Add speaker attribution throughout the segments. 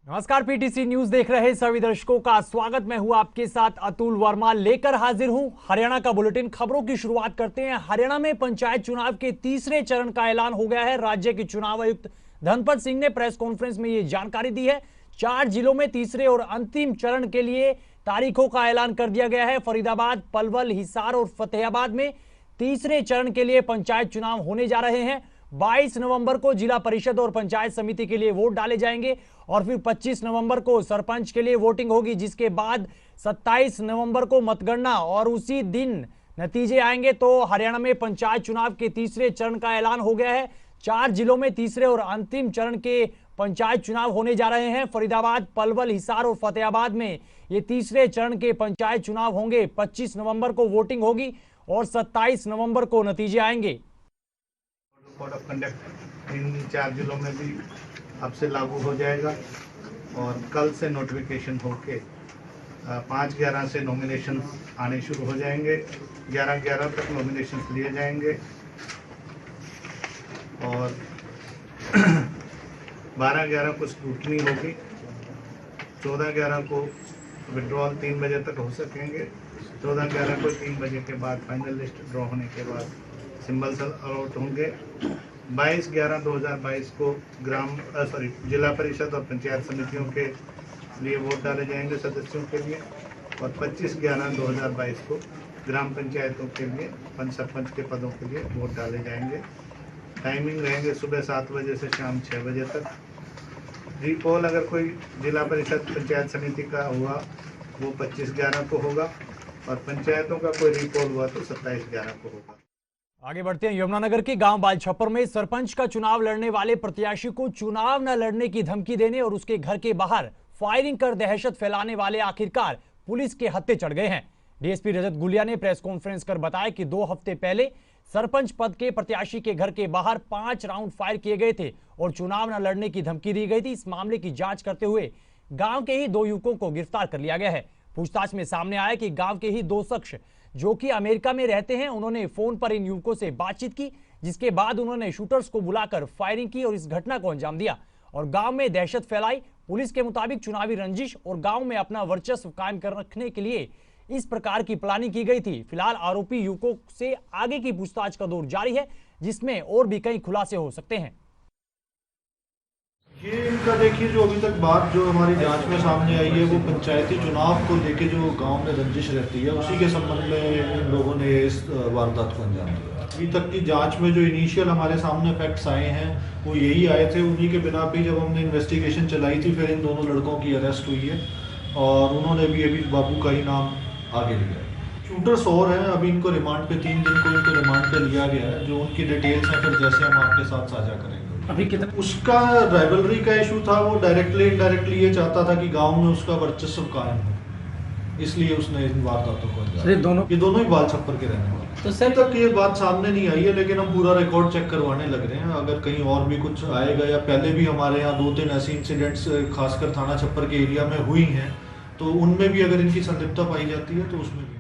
Speaker 1: नमस्कार, PTC news देख रहे सभी दर्शकों का स्वागत। मैं हूं आपके साथ अतुल वर्मा, लेकर हाजिर हूं हरियाणा का बुलेटिन। खबरों की शुरुआत करते हैं। हरियाणा में पंचायत चुनाव के तीसरे चरण का ऐलान हो गया है। राज्य के चुनाव आयुक्त धनपत सिंह ने प्रेस कॉन्फ्रेंस में यह जानकारी दी है। 4 जिलों में तीसरे और अंतिम चरण के लिए तारीखों का ऐलान कर दिया गया है। फरीदाबाद, पलवल, हिसार और फतेहाबाद में तीसरे चरण के लिए पंचायत चुनाव होने जा रहे हैं। 22 नवंबर को जिला परिषद और पंचायत समिति के लिए वोट डाले जाएंगे और फिर 25 नवंबर को सरपंच के लिए वोटिंग होगी, जिसके बाद 27 नवंबर को मतगणना और उसी दिन नतीजे आएंगे। तो हरियाणा में पंचायत चुनाव के तीसरे चरण का ऐलान हो गया है। 4 जिलों में तीसरे और अंतिम चरण के पंचायत चुनाव होने जा रहे हैं। फरीदाबाद, पलवल, हिसार और फतेहाबाद में ये तीसरे चरण के पंचायत चुनाव होंगे। 25 नवंबर को वोटिंग होगी और 27 नवंबर को नतीजे आएंगे।
Speaker 2: कोड ऑफ कंडक्ट इन 4 जिलों में भी अब से लागू हो जाएगा और कल से नोटिफिकेशन होके 5/11 से नॉमिनेशन आने शुरू हो जाएंगे। 11/11 तक नॉमिनेशन लिए जाएंगे और 12/11 को स्क्रूटनी होगी। 14/11 को विड्रॉल 3 बजे तक हो सकेंगे। 14/11 को 3 बजे के बाद फाइनल लिस्ट ड्रॉ होने के बाद सिंबल्स अलॉट होंगे। 22/11/2022 को जिला परिषद और पंचायत समितियों के लिए वोट डाले जाएंगे सदस्यों के लिए और 25/11/2022 को ग्राम पंचायतों के लिए सरपंच के पदों के लिए वोट डाले जाएंगे। टाइमिंग रहेंगे सुबह 7 बजे से शाम 6 बजे तक। रीपोल अगर कोई जिला परिषद पंचायत समिति का हुआ वो 25/11 को होगा और पंचायतों का कोई रीपोल हुआ तो 27/11 को होगा।
Speaker 1: आगे बढ़ते हैं। यमुनानगर के गांव बालछप्पर में सरपंच का चुनाव लड़ने वाले प्रत्याशी को चुनाव न लड़ने की धमकी देने और उसके घर के बाहर फायरिंग कर दहशत फैलाने वाले आखिरकार पुलिस के हत्थे चढ़ गए हैं। डीएसपी रजत गुलिया ने प्रेस कॉन्फ्रेंस कर बताया कि 2 हफ्ते पहले सरपंच पद के प्रत्याशी के घर के बाहर 5 राउंड फायर किए गए थे और चुनाव न लड़ने की धमकी दी गई थी। इस मामले की जांच करते हुए गांव के ही 2 युवकों को गिरफ्तार कर लिया गया है। पूछताछ में सामने आया कि गांव के ही 2 शख्स जो कि अमेरिका में रहते हैं, उन्होंने फोन पर इन युवकों से बातचीत की, जिसके बाद उन्होंने शूटर्स को बुलाकर फायरिंग की और इस घटना को अंजाम दिया और गांव में दहशत फैलाई। पुलिस के मुताबिक चुनावी रंजिश और गांव में अपना वर्चस्व कायम कर रखने के लिए इस प्रकार की प्लानिंग की गई थी। फिलहाल आरोपी युवकों से आगे की पूछताछ का दौर जारी है, जिसमें और भी कई खुलासे हो सकते हैं।
Speaker 3: ये इनका देखिए, जो अभी तक बात जो हमारी जांच में सामने आई है वो पंचायती चुनाव को लेके जो गांव में रंजिश रहती है उसी के संबंध में इन लोगों ने इस वारदात को अंजाम दिया। अभी तक की जांच में जो इनिशियल हमारे सामने फैक्ट्स आए हैं वो यही आए थे। उन्हीं के बिना पे जब हमने इन्वेस्टिगेशन चलाई थी फिर इन दोनों लड़कों की अरेस्ट हुई है और उन्होंने भी अभी बाबू का ही नाम आगे लिया है। शूटर्स और हैं, अभी इनको रिमांड पे 3 दिन को इनको रिमांड पे लिया गया है। जो उनकी डिटेल्स हैं फिर जैसे हम आपके साथ साझा करेंगे।
Speaker 4: अभी कितना
Speaker 3: उसका राइवलरी का इशू था, वो डायरेक्टली इनडायरेक्टली ये चाहता था कि गांव में उसका वर्चस्व कायम हो, इसलिए उसने इन वारदातों को अंजाम दिया। ये दोनों ही बालछप्पर के रहने वाले। तो सर तक ये बात सामने नहीं आई है, लेकिन हम पूरा रिकॉर्ड चेक करवाने लग रहे हैं। अगर कहीं और भी कुछ आएगा या पहले भी हमारे यहाँ 2-3 ऐसे इंसिडेंट्स खासकर थाना छप्पर के एरिया में हुई हैं तो उनमें भी अगर इनकी संलिप्तता पाई जाती है तो उसमें भी।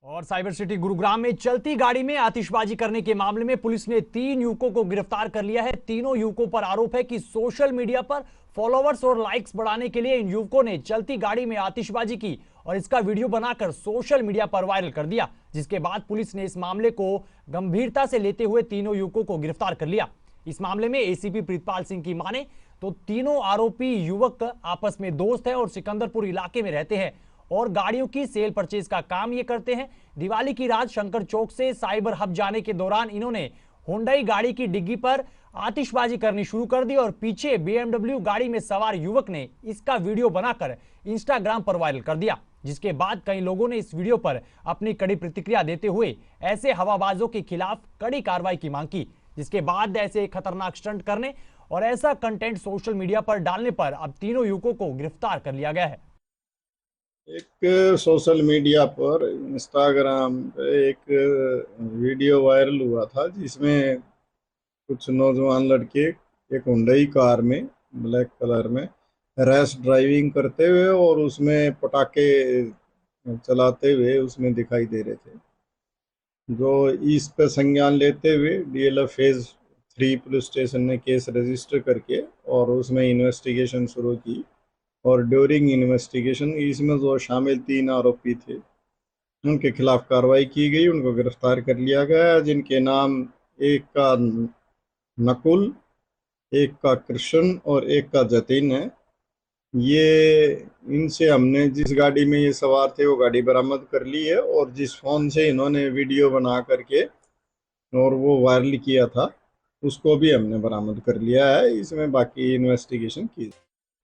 Speaker 1: और साइबर सिटी गुरुग्राम में चलती गाड़ी में आतिशबाजी करने के मामले में पुलिस ने 3 युवकों को गिरफ्तार कर लिया है। तीनों युवकों पर आरोप है कि सोशल मीडिया पर फॉलोअर्स और लाइक्स बढ़ाने के लिए इन युवकों ने चलती गाड़ी में आतिशबाजी की और इसका वीडियो बनाकर सोशल मीडिया पर वायरल कर दिया, जिसके बाद पुलिस ने इस मामले को गंभीरता से लेते हुए तीनों युवकों को गिरफ्तार कर लिया। इस मामले में एसीपी प्रीतपाल सिंह की माने तो तीनों आरोपी युवक आपस में दोस्त हैं और सिकंदरपुर इलाके में रहते हैं और गाड़ियों की सेल परचेज का काम ये करते हैं। दिवाली की रात शंकर चौक से साइबर हब जाने के दौरान इन्होंने होंडई गाड़ी की डिग्गी पर आतिशबाजी करनी शुरू कर दी और पीछे बीएमडब्ल्यू गाड़ी में सवार युवक ने इसका वीडियो बनाकर इंस्टाग्राम पर वायरल कर दिया, जिसके बाद कई लोगों ने इस वीडियो पर अपनी कड़ी प्रतिक्रिया देते हुए ऐसे हवाबाजों के खिलाफ कड़ी कार्रवाई की मांग की। जिसके बाद ऐसे खतरनाक स्टंट करने और ऐसा कंटेंट सोशल मीडिया पर डालने पर अब तीनों युवकों को गिरफ्तार कर लिया गया है।
Speaker 5: एक सोशल मीडिया पर इंस्टाग्राम पे एक वीडियो वायरल हुआ था जिसमें कुछ नौजवान लड़के एक हुंडई कार में ब्लैक कलर में रैश ड्राइविंग करते हुए और उसमें पटाखे चलाते हुए उसमें दिखाई दे रहे थे। जो इस पे संज्ञान लेते हुए डीएलएफ फेज 3 पुलिस स्टेशन ने केस रजिस्टर करके और उसमें इन्वेस्टिगेशन शुरू की और ड्यूरिंग इन्वेस्टिगेशन इसमें जो शामिल 3 आरोपी थे उनके खिलाफ कार्रवाई की गई, उनको गिरफ्तार कर लिया गया, जिनके नाम एक का नकुल, एक का कृष्ण और एक का जतिन है। ये इनसे हमने जिस गाड़ी में ये सवार थे वो गाड़ी बरामद कर ली है, और जिस फोन से इन्होंने वीडियो बना करके और वो वायरल किया था उसको भी हमने बरामद कर लिया है। इसमें बाकी इन्वेस्टिगेशन की।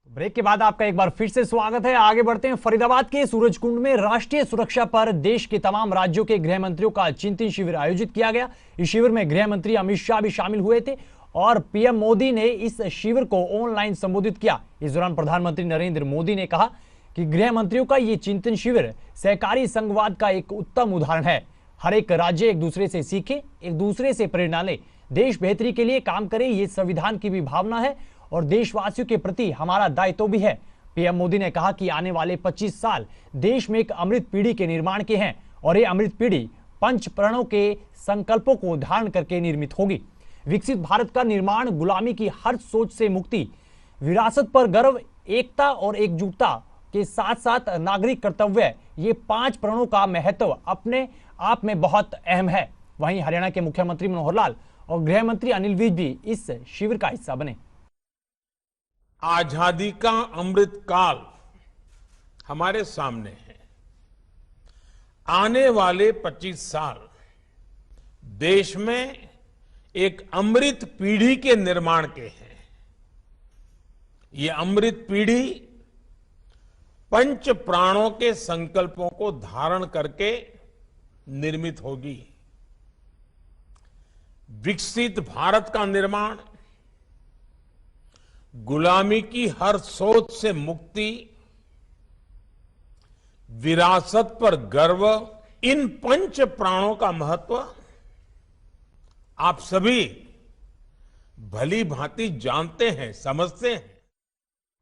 Speaker 1: ब्रेक के बाद आपका एक बार फिर से स्वागत है। आगे बढ़ते हैं। फरीदाबाद के सूरजकुंड में राष्ट्रीय सुरक्षा पर देश के तमाम राज्यों के गृह मंत्रियों का चिंतन शिविर आयोजित किया गया। इस शिविर में गृह मंत्री अमित शाह भी शामिल हुए थे और पीएम मोदी ने इस शिविर को ऑनलाइन संबोधित किया। इस दौरान प्रधानमंत्री नरेंद्र मोदी ने कहा कि गृह मंत्रियों का ये चिंतन शिविर सहकारी संघवाद का एक उत्तम उदाहरण है। हर एक राज्य एक दूसरे से सीखे, एक दूसरे से प्रेरणा ले, देश बेहतरी के लिए काम करे, ये संविधान की भी भावना है और देशवासियों के प्रति हमारा दायित्व भी है। पीएम मोदी ने कहा कि आने वाले 25 साल देश में एक अमृत पीढ़ी के निर्माण के हैं और ये अमृत पीढ़ी पंच प्रणों के संकल्पों को धारण करके निर्मित होगी। विकसित भारत का निर्माण, गुलामी की हर सोच से मुक्ति, विरासत पर गर्व, एकता और एकजुटता के साथ साथ नागरिक कर्तव्य, ये 5 प्रणों का महत्व अपने आप में बहुत अहम है। वहीं हरियाणा के मुख्यमंत्री मनोहर लाल और गृह मंत्री अनिल विज भी इस शिविर का हिस्सा बने।
Speaker 4: आजादी का अमृत काल हमारे सामने है। आने वाले 25 साल देश में एक अमृत पीढ़ी के निर्माण के हैं। ये अमृत पीढ़ी पंच प्राणों के संकल्पों को धारण करके निर्मित होगी। विकसित भारत का निर्माण, गुलामी की हर सोच से मुक्ति, विरासत पर गर्व, इन पंच प्राणों का महत्व आप सभी भली भांति जानते हैं, समझते हैं।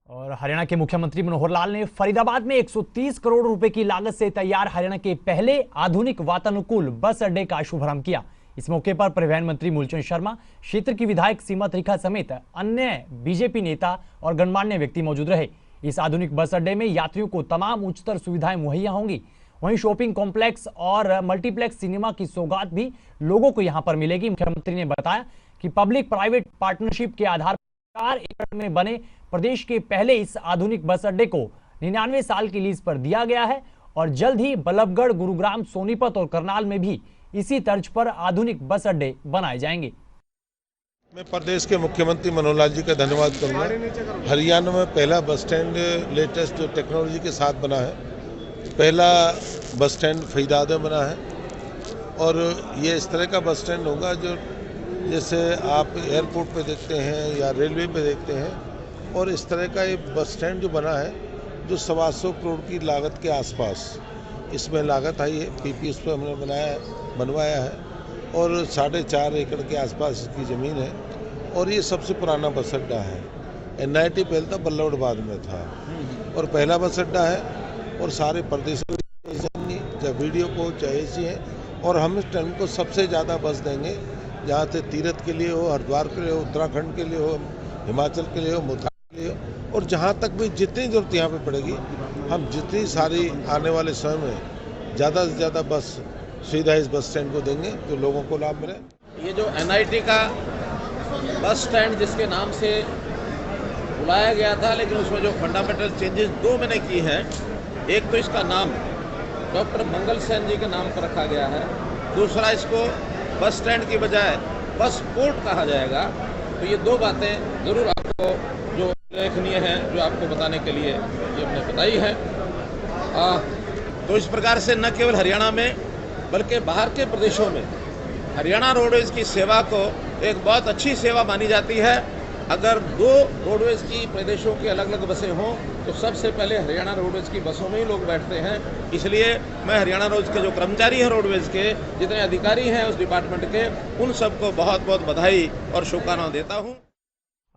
Speaker 1: और हरियाणा के मुख्यमंत्री मनोहर लाल ने फरीदाबाद में 130 करोड़ रुपए की लागत से तैयार हरियाणा के पहले आधुनिक वातानुकूल बस अड्डे का शुभारंभ किया। इस मौके पर परिवहन मंत्री मूलचंद शर्मा, क्षेत्र की विधायक सीमा त्रिखा समेत अन्य बीजेपी नेता और गणमान्य व्यक्ति मौजूद रहे। इस आधुनिक बस अड्डे में यात्रियों को तमाम उच्चतर सुविधाएं मुहैया होंगी। वहीं शॉपिंग कॉम्प्लेक्स और मल्टीप्लेक्स सिनेमा की सौगात भी लोगों को यहां पर मिलेगी। मुख्यमंत्री ने बताया कि पब्लिक प्राइवेट पार्टनरशिप के आधार पर 4 एकड़ में बने प्रदेश के पहले इस आधुनिक बस अड्डे को 99 साल की लीज पर दिया गया है और जल्द ही बल्लभगढ़, गुरुग्राम, सोनीपत और करनाल में भी इसी तर्ज पर आधुनिक बस अड्डे बनाए जाएंगे।
Speaker 6: मैं प्रदेश के मुख्यमंत्री मनोहर लाल जी का धन्यवाद करूंगा। हरियाणा में पहला बस स्टैंड लेटेस्ट जो टेक्नोलॉजी के साथ बना है, पहला बस स्टैंड फरीदाबाद में बना है और ये इस तरह का बस स्टैंड होगा जो जैसे आप एयरपोर्ट पे देखते हैं या रेलवे पे देखते हैं, और इस तरह का ये बस स्टैंड जो बना है जो 125 करोड़ की लागत के आसपास इसमें लागत आई है। पीपी उस पर हमने बनवाया है और 4.5 एकड़ के आसपास इसकी ज़मीन है और ये सबसे पुराना बस अड्डा है। NIT पहले था, बल्लभगढ़ में था और पहला बस अड्डा है और सारे प्रदेशों में चाहे वीडियो को चाहे AC है और हम इस टाइम को सबसे ज़्यादा बस देंगे, जहाँ से तीर्थ के लिए हो, हरिद्वार के लिए हो, उत्तराखंड के लिए हो, हिमाचल के लिए हो, मुल्तान के लिए हो, और जहाँ तक भी जितनी जरूरत यहाँ पे पड़ेगी हम जितनी सारी आने वाले समय में ज़्यादा से ज़्यादा बस सुविधा इस बस स्टैंड को देंगे जो लोगों को लाभ मिले।
Speaker 7: ये जो NIT का बस स्टैंड जिसके नाम से बुलाया गया था, लेकिन उसमें जो फंडामेंटल चेंजेस 2 मैंने की हैं, एक तो इसका नाम डॉक्टर मंगल सेन जी के नाम पर रखा गया है, दूसरा इसको बस स्टैंड की बजाय बस पोर्ट कहा जाएगा। तो ये 2 बातें ज़रूर आपको जो उल्लेखनीय हैं, जो आपको बताने के लिए ये हमने बताई है। तो इस प्रकार से न केवल हरियाणा में बल्कि बाहर के प्रदेशों में हरियाणा रोडवेज की सेवा को एक बहुत अच्छी सेवा मानी जाती है। अगर 2 रोडवेज की प्रदेशों की अलग अलग बसें हों तो सबसे पहले हरियाणा रोडवेज की बसों में ही लोग बैठते हैं। इसलिए मैं हरियाणा रोडवेज के जो कर्मचारी हैं, रोडवेज के जितने अधिकारी हैं उस डिपार्टमेंट के, उन सबको बहुत बहुत बधाई और शुभकामनाएं देता हूं।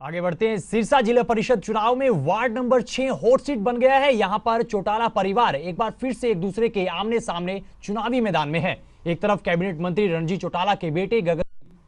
Speaker 1: आगे बढ़ते हैं। सिरसा जिला परिषद चुनाव में वार्ड नंबर 6 हॉट सीट बन गया है। यहां पर चौटाला परिवार एक बार फिर से एक दूसरे के आमने सामने चुनावी मैदान में है। एक तरफ कैबिनेट मंत्री रणजीत चौटाला के बेटे गगन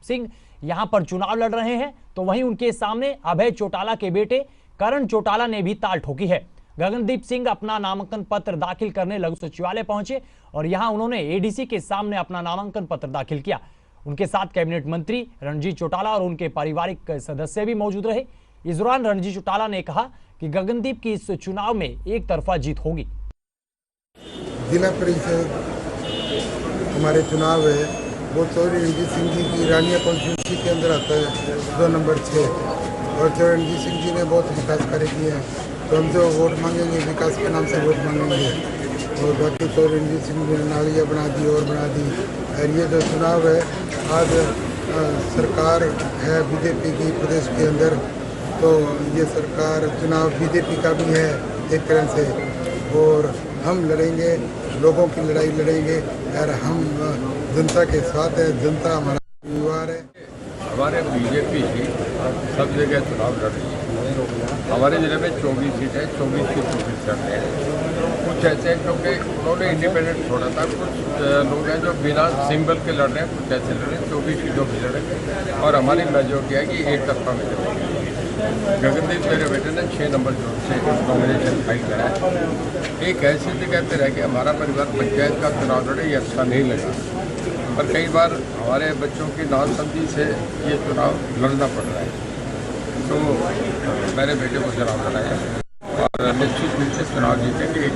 Speaker 1: सिंह यहां पर चुनाव लड़ रहे हैं, तो वहीं उनके सामने अभय चौटाला के बेटे करण चौटाला ने भी ताल ठोकी है। गगनदीप सिंह अपना नामांकन पत्र दाखिल करने लघु सचिवालय पहुंचे और यहां उन्होंने एडीसी के सामने अपना नामांकन पत्र दाखिल किया। उनके साथ कैबिनेट मंत्री रणजीत चौटाला और उनके पारिवारिक सदस्य भी मौजूद रहे। इस दौरान रणजीत चौटाला ने कहा कि गगनदीप की इस चुनाव में एक तरफा जीत होगी।
Speaker 8: जिला परिषद हमारे चुनाव है वो चौधरी रणजीत सिंह जी की रानिया कॉन्स्टिट्यूंसी के अंदर आता है 2 नंबर 6 और चौधरी रणजीत सिंह जी ने बहुत विकास कार्य किए हैं, तो हम जो वोट मांगेंगे विकास के नाम से वोट मांगेंगे। और बाकी चौधरी रणजीत सिंह जी ने नालियाँ बना दी और बना दी। और ये जो चुनाव है आज सरकार है बीजेपी की प्रदेश के अंदर, तो ये सरकार चुनाव बीजेपी का भी है एक तरह से, और हम लड़ेंगे, लोगों की लड़ाई लड़ेंगे और हम जनता के साथ है, जनता हमारा परिवार है।
Speaker 9: हमारे बीजेपी ही सब जगह चुनाव लड़ रही है। हमारे जिले में 24 सीटें 24 की 24 लड़ रहे हैं। कुछ ऐसे हैं क्योंकि उन्होंने इंडिपेंडेंट छोड़ा था, कुछ लोग हैं जो बिना सिंबल के लड़ रहे हैं, कुछ ऐसे लड़ रहे हैं 24 सीटों की लड़ रहे हैं। और हमारी मेजोरिटी है कि एक तरफा मेजोरिटी। गगनदीप मेरे बेटे ने 6 नंबर जोन से नॉमिनेशन फाइल करा है। एक ऐसी जगह पर रह के हमारा परिवार पंचायत का चुनाव लड़े, ये अच्छा नहीं लगा। पर कई बार हमारे बच्चों की नासमझी से ये चुनाव लड़ना पड़ रहा है, तो मेरे बेटे को चुनाव लड़ाया और निश्चित रूप से चुनाव जीतेंगे।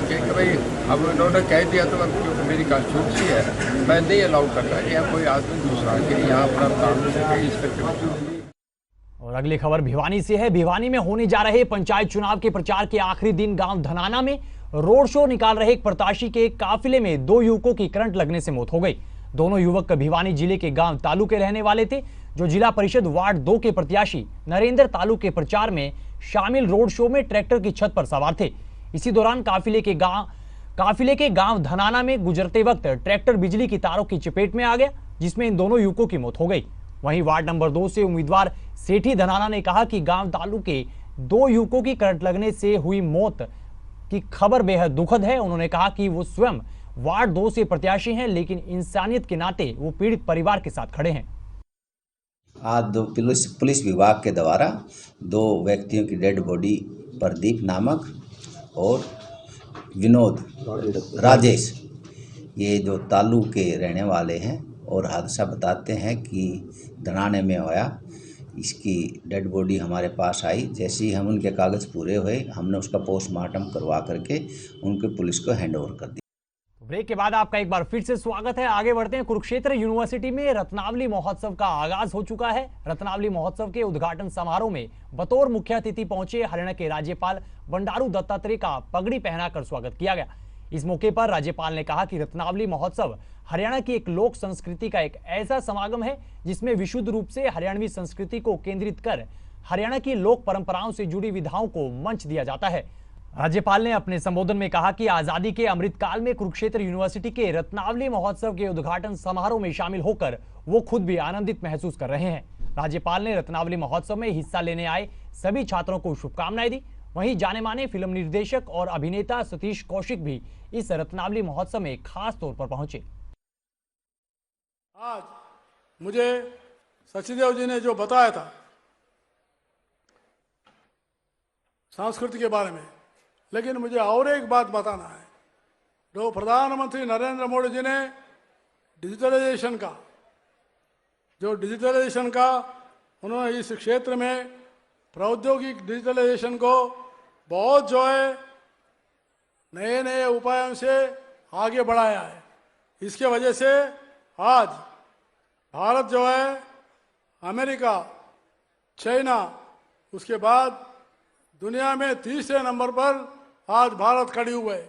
Speaker 9: कि भाई अब इन्होंने कह दिया तो अब क्योंकि मेरी कॉन्स्टिट्यूंसी है, मैं नहीं अलाउ कर रहा कि यहाँ कोई आदमी दूसरा कि यहाँ अपना काम सके इस करके।
Speaker 1: और अगली खबर भिवानी से है। भिवानी में होने जा रहे पंचायत चुनाव के प्रचार के आखिरी दिन गांव धनाना में रोड शो निकाल रहे एक प्रत्याशी के काफिले में 2 युवकों की करंट लगने से मौत हो गई। दोनों युवक भिवानी जिले के गांव तालू के रहने वाले थे, जो जिला परिषद वार्ड 2 के प्रत्याशी नरेंद्र तालू के प्रचार में शामिल रोड शो में ट्रैक्टर की छत पर सवार थे। इसी दौरान काफिले के गांव धनाना में गुजरते वक्त ट्रैक्टर बिजली की तारों की चपेट में आ गया, जिसमें इन दोनों युवकों की मौत हो गई। वहीं वार्ड नंबर 2 से उम्मीदवार सेठी धनाना ने कहा कि गांव तालू के 2 युवकों की करंट लगने से हुई मौत की खबर बेहद दुखद है। उन्होंने कहा कि वो स्वयं वार्ड 2 से प्रत्याशी हैं, लेकिन इंसानियत के नाते वो पीड़ित परिवार के साथ खड़े हैं।
Speaker 10: आज 2 पुलिस विभाग के द्वारा 2 व्यक्तियों की डेड बॉडी प्रदीप नामक और विनोद राजेश, ये जो तालू के रहने वाले हैं, और हादसा बताते हैं कि धनाने में होया। इसकी डेड बॉडी हमारे पास आई, जैसे ही हम उनके कागज़ पूरे हुए हमने उसका पोस्टमार्टम करवा करके उनके पुलिस को हैंड ओवर कर दिया।
Speaker 1: ब्रेक के बाद आपका एक बार फिर से स्वागत है। आगे बढ़ते हैं। कुरुक्षेत्र यूनिवर्सिटी में रत्नावली महोत्सव का आगाज हो चुका है। रत्नावली महोत्सव के उद्घाटन समारोह में बतौर मुख्य अतिथि पहुंचे हरियाणा के राज्यपाल बंडारू दत्तात्रेय का पगड़ी पहनाकर स्वागत किया गया। इस मौके पर राज्यपाल ने कहा कि रत्नावली महोत्सव हरियाणा की एक लोक संस्कृति का एक ऐसा समागम है जिसमें विशुद्ध रूप से हरियाणवी संस्कृति को केंद्रित कर हरियाणा की लोक परंपराओं से जुड़ी विधाओं को मंच दिया जाता है। राज्यपाल ने अपने संबोधन में कहा कि आजादी के अमृतकाल में कुरुक्षेत्र यूनिवर्सिटी के रत्नावली महोत्सव के उद्घाटन समारोह में शामिल होकर वो खुद भी आनंदित महसूस कर रहे हैं। राज्यपाल ने रत्नावली महोत्सव में हिस्सा लेने आए सभी छात्रों को शुभकामनाएं दी। वहीं जाने माने फिल्म निर्देशक और अभिनेता सतीश कौशिक भी इस रत्नावली महोत्सव में खास तौर पर पहुंचे।
Speaker 11: आज मुझे सचिदेव जी ने जो बताया था संस्कृति के बारे में, लेकिन मुझे और एक बात बताना है। जो प्रधानमंत्री नरेंद्र मोदी जी ने डिजिटलाइजेशन का उन्होंने इस क्षेत्र में प्रौद्योगिक डिजिटलाइजेशन को बहुत जो है नए नए उपायों से आगे बढ़ाया है। इसके वजह से आज भारत जो है अमेरिका, चाइना, उसके बाद दुनिया में तीसरे नंबर पर आज भारत खड़ी हुआ है।